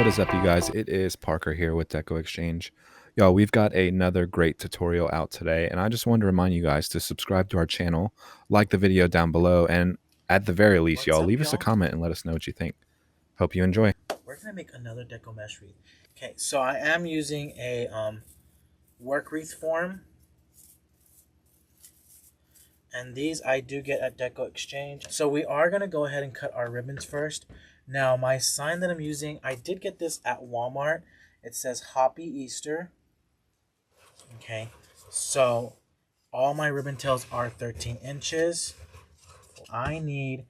is up, you guys? It is Parker here with Deco Exchange. Y'all, we've got another great tutorial out today, and I just wanted to remind you guys to subscribe to our channel, like the video down below, and at the very least, What's y'all, up, leave us a y'all? comment and let us know what you think. Hope you enjoy. We're gonna make another deco mesh wreath. Okay, so I am using a work wreath form, and these I do get at Deco Exchange. So we are gonna go ahead and cut our ribbons first. Now my sign that I'm using, I did get this at Walmart. It says Hoppy Easter. Okay, so all my ribbon tails are 13 inches. I need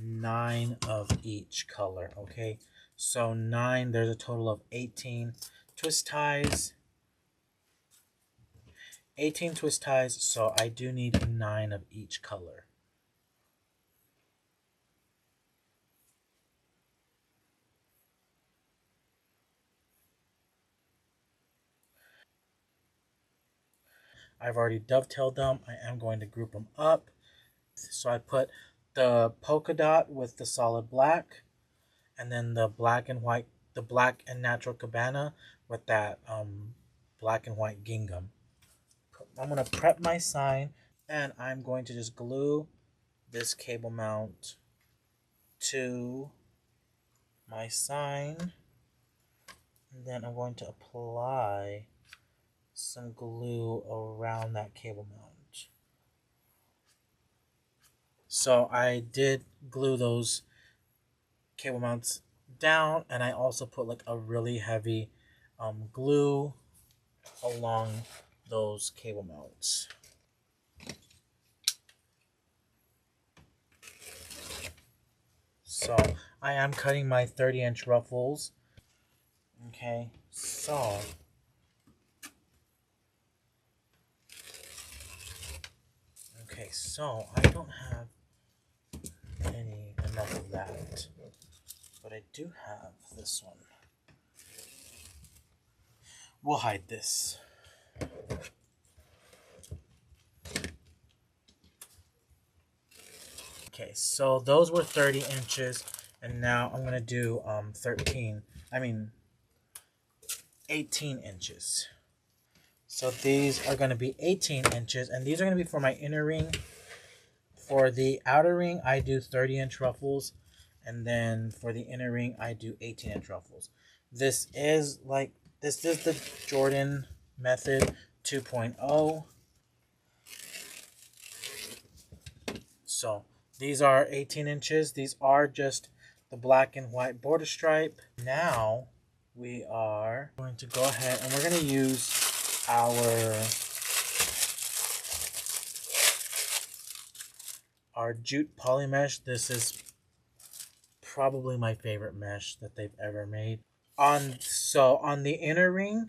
9 of each color. Okay, so 9, there's a total of 18 twist ties. 18 twist ties, so I do need 9 of each color. I've already dovetailed them. I am going to group them up. So I put the polka dot with the solid black, and then the black and white, the black and natural cabana with that black and white gingham. I'm going to prep my sign, and I'm going to just glue this cable mount to my sign, and then I'm going to apply some glue around that cable mount. So I did glue those cable mounts down, and I also put like a really heavy glue along those cable mounts. So I am cutting my 30-inch ruffles. Okay, so I don't have enough of that, but I do have this one. We'll hide this. Okay, so those were 30 inches, and now I'm gonna do 18 inches. So these are gonna be 18 inches, and these are gonna be for my inner ring. For the outer ring, I do 30-inch ruffles, and then for the inner ring, I do 18-inch ruffles. This is the Jordan method 2.0. So these are 18 inches. These are just the black and white border stripe. Now we are going to go ahead and we're going to use our jute poly mesh. This is probably my favorite mesh that they've ever made. On the inner ring,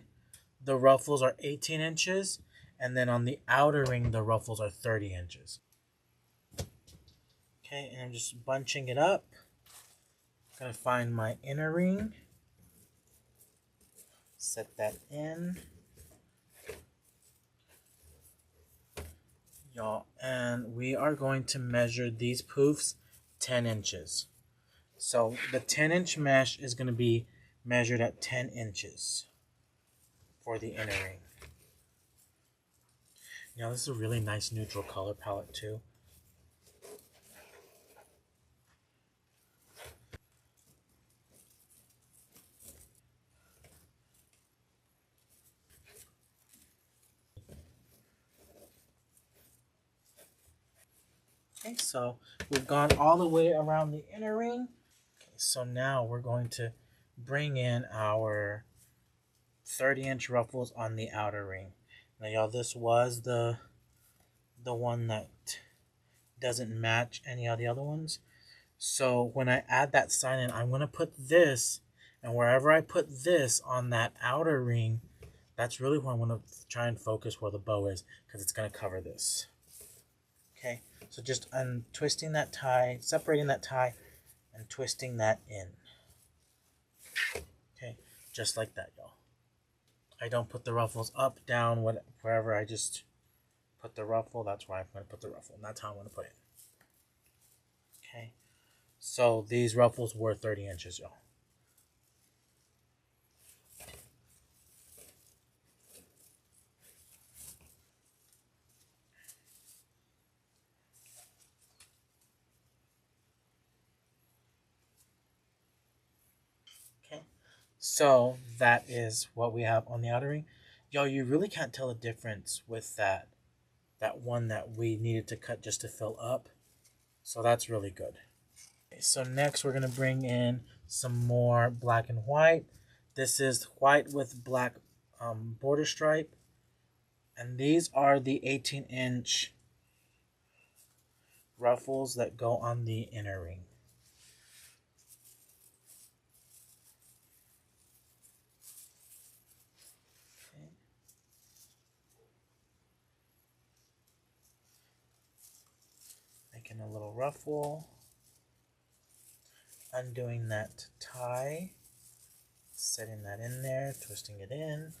the ruffles are 18 inches, and then on the outer ring, the ruffles are 30 inches. Okay, and I'm just bunching it up. I'm gonna find my inner ring, set that in, y'all, and we are going to measure these poofs 10 inches. So the 10-inch mesh is going to be measured at 10 inches for the inner ring. Now this is a really nice neutral color palette too. Okay, so we've gone all the way around the inner ring. Okay, so now we're going to bring in our 30-inch ruffles on the outer ring. Now, y'all, this was the one that doesn't match any of the other ones. So when I add that sign in, I'm going to put this, and wherever I put this on that outer ring, that's really where I'm going to try and focus where the bow is, because it's going to cover this. Okay, so just untwisting that tie, separating that tie, and twisting that in. Okay, just like that, y'all. I don't put the ruffles up, down, wherever. I just put the ruffle. That's where I'm going to put the ruffle, and that's how I'm going to put it. Okay, so these ruffles were 30 inches, y'all. So that is what we have on the outer ring. Yo, you really can't tell a difference with that one that we needed to cut just to fill up. So that's really good. Okay, so next we're gonna bring in some more black and white. This is white with black border stripe. And these are the 18-inch ruffles that go on the inner ring. Okay. Making a little ruffle. Undoing that tie. Setting that in there, twisting it in.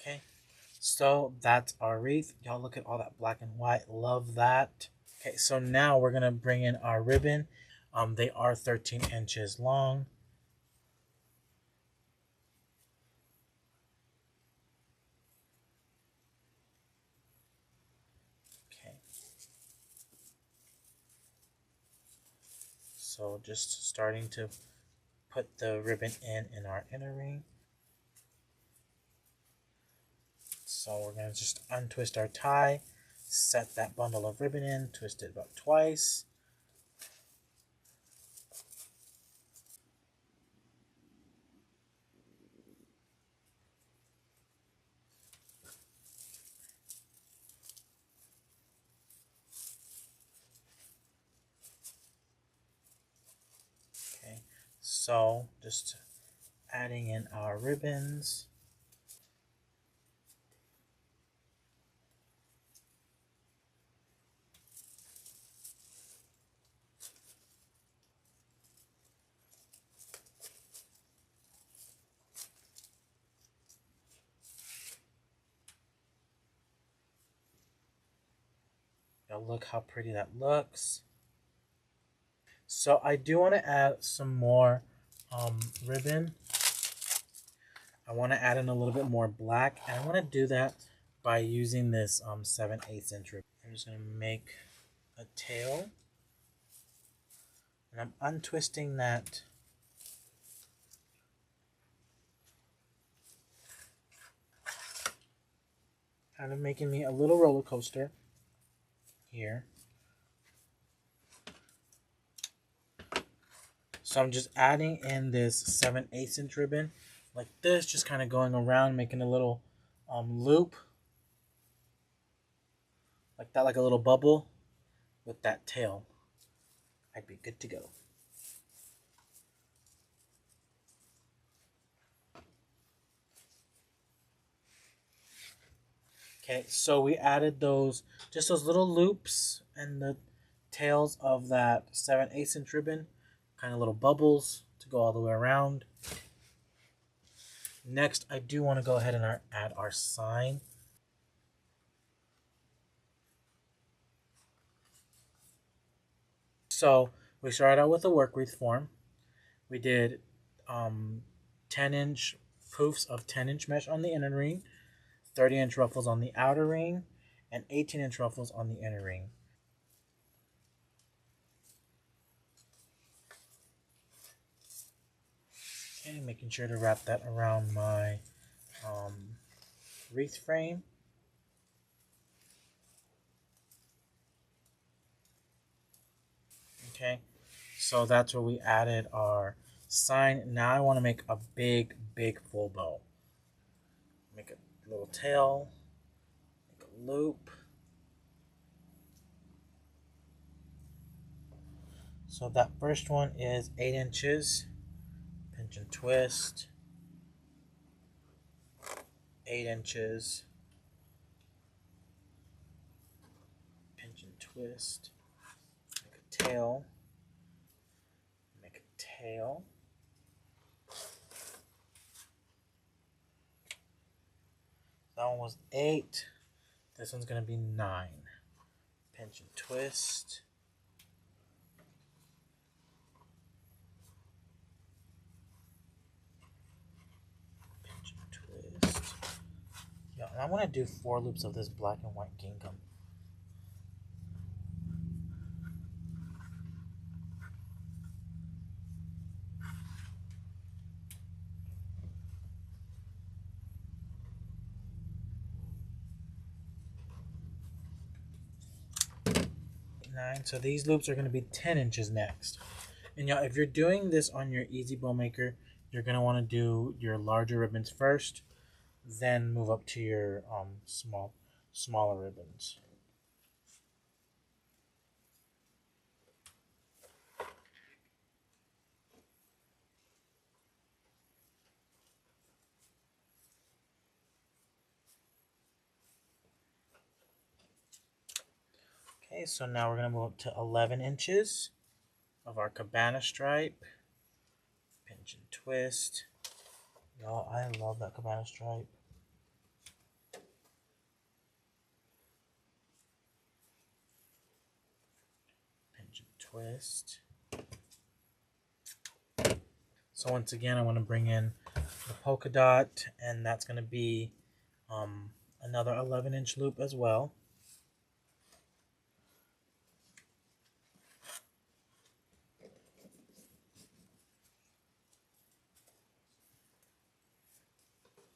Okay, so that's our wreath. Y'all look at all that black and white. Love that. Okay, so now we're gonna bring in our ribbon. They are 13 inches long. Okay. So just starting to put the ribbon in our inner ring. So we're gonna just untwist our tie, set that bundle of ribbon in, twist it about twice. Okay, so just adding in our ribbons. Now look how pretty that looks. So I do want to add some more ribbon. I want to add in a little bit more black, and I want to do that by using this 7/8 inch ribbon. I'm just going to make a tail, and I'm untwisting that kind of making me a little roller coaster here. So I'm just adding in this 7/8 inch ribbon like this, just kind of going around, making a little loop like that, like a little bubble with that tail. I'd be good to go. Okay, so we added just those little loops and the tails of that 7/8 inch ribbon, kind of little bubbles to go all the way around. Next, I do want to go ahead and add our sign. So we started out with a work wreath form. We did 10-inch poofs of 10-inch mesh on the inner ring, 30-inch ruffles on the outer ring, and 18-inch ruffles on the inner ring. Okay, making sure to wrap that around my wreath frame. Okay, so that's where we added our sign. Now I want to make a big full bow. Make a little tail, make a loop. So that first one is 8 inches. Pinch and twist. 8 inches. Pinch and twist. Make a tail. Make a tail. That one was 8. This one's going to be 9. Pinch and twist. Pinch and twist. Yeah, and I want to do 4 loops of this black and white gingham. 9. So these loops are going to be 10 inches next. And y'all, if you're doing this on your Easy Bow Maker, you're going to want to do your larger ribbons first, then move up to your smaller ribbons. Okay, so now we're going to move up to 11 inches of our cabana stripe. Pinch and twist. Y'all, I love that cabana stripe. Pinch and twist. So once again, I want to bring in the polka dot, and that's going to be another 11-inch loop as well.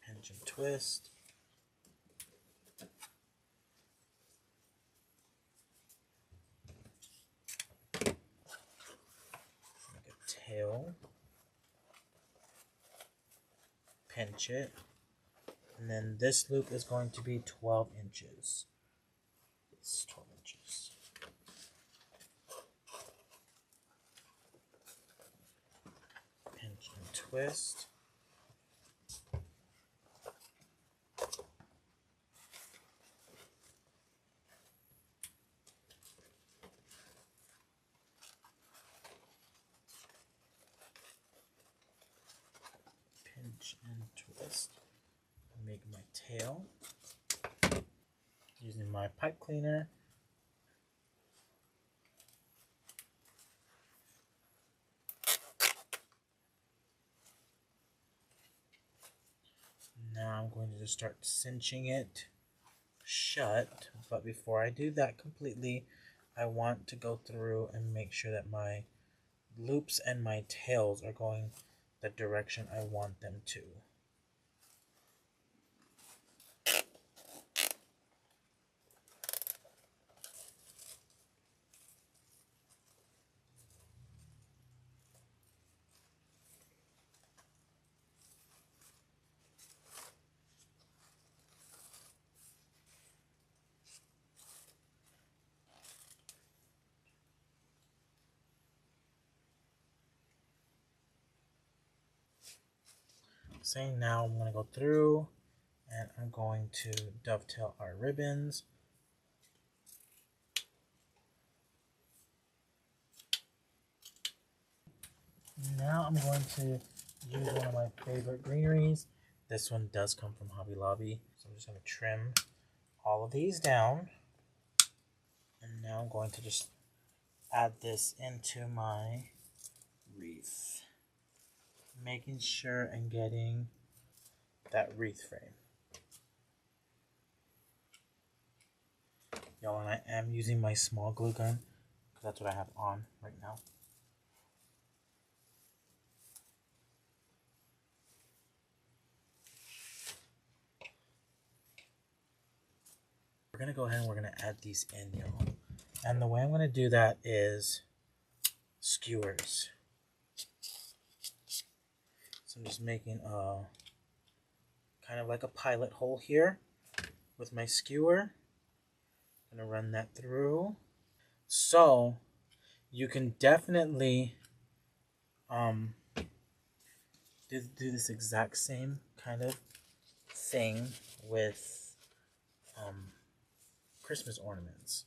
Pinch and twist. Make a tail. Pinch it. And then this loop is going to be 12 inches. It's 12 inches. Pinch and twist. Pinch and twist. Make my tail using my pipe cleaner. Now I'm going to just start cinching it shut, but before I do that completely, I want to go through and make sure that my loops and my tails are going the direction I want them to. So now I'm going to go through and I'm going to dovetail our ribbons. Now I'm going to use one of my favorite greeneries. This one does come from Hobby Lobby. So I'm just going to trim all of these down. And now I'm going to just add this into my wreath. Making sure and getting that wreath frame. Y'all, and I am using my small glue gun because that's what I have on right now. We're going to go ahead and we're going to add these in, y'all. And the way I'm going to do that is skewers. So I'm just making a kind of like a pilot hole here with my skewer. I'm going to run that through. So you can definitely do this exact same kind of thing with Christmas ornaments.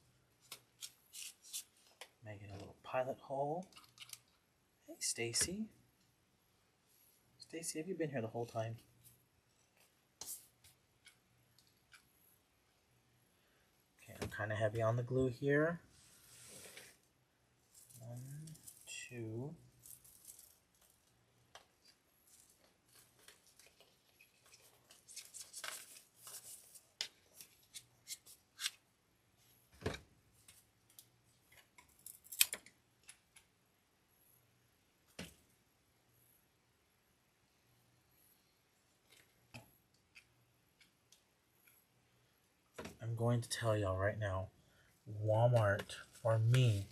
Making a little pilot hole. Hey, Stacy. Stacy, have you been here the whole time? Okay, I'm kind of heavy on the glue here. 1, 2. I'm going to tell y'all right now, Walmart, for me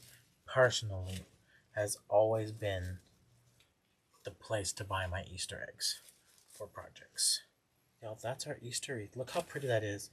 personally, has always been the place to buy my Easter eggs for projects. Yo, that's our Easter wreath. Look how pretty that is.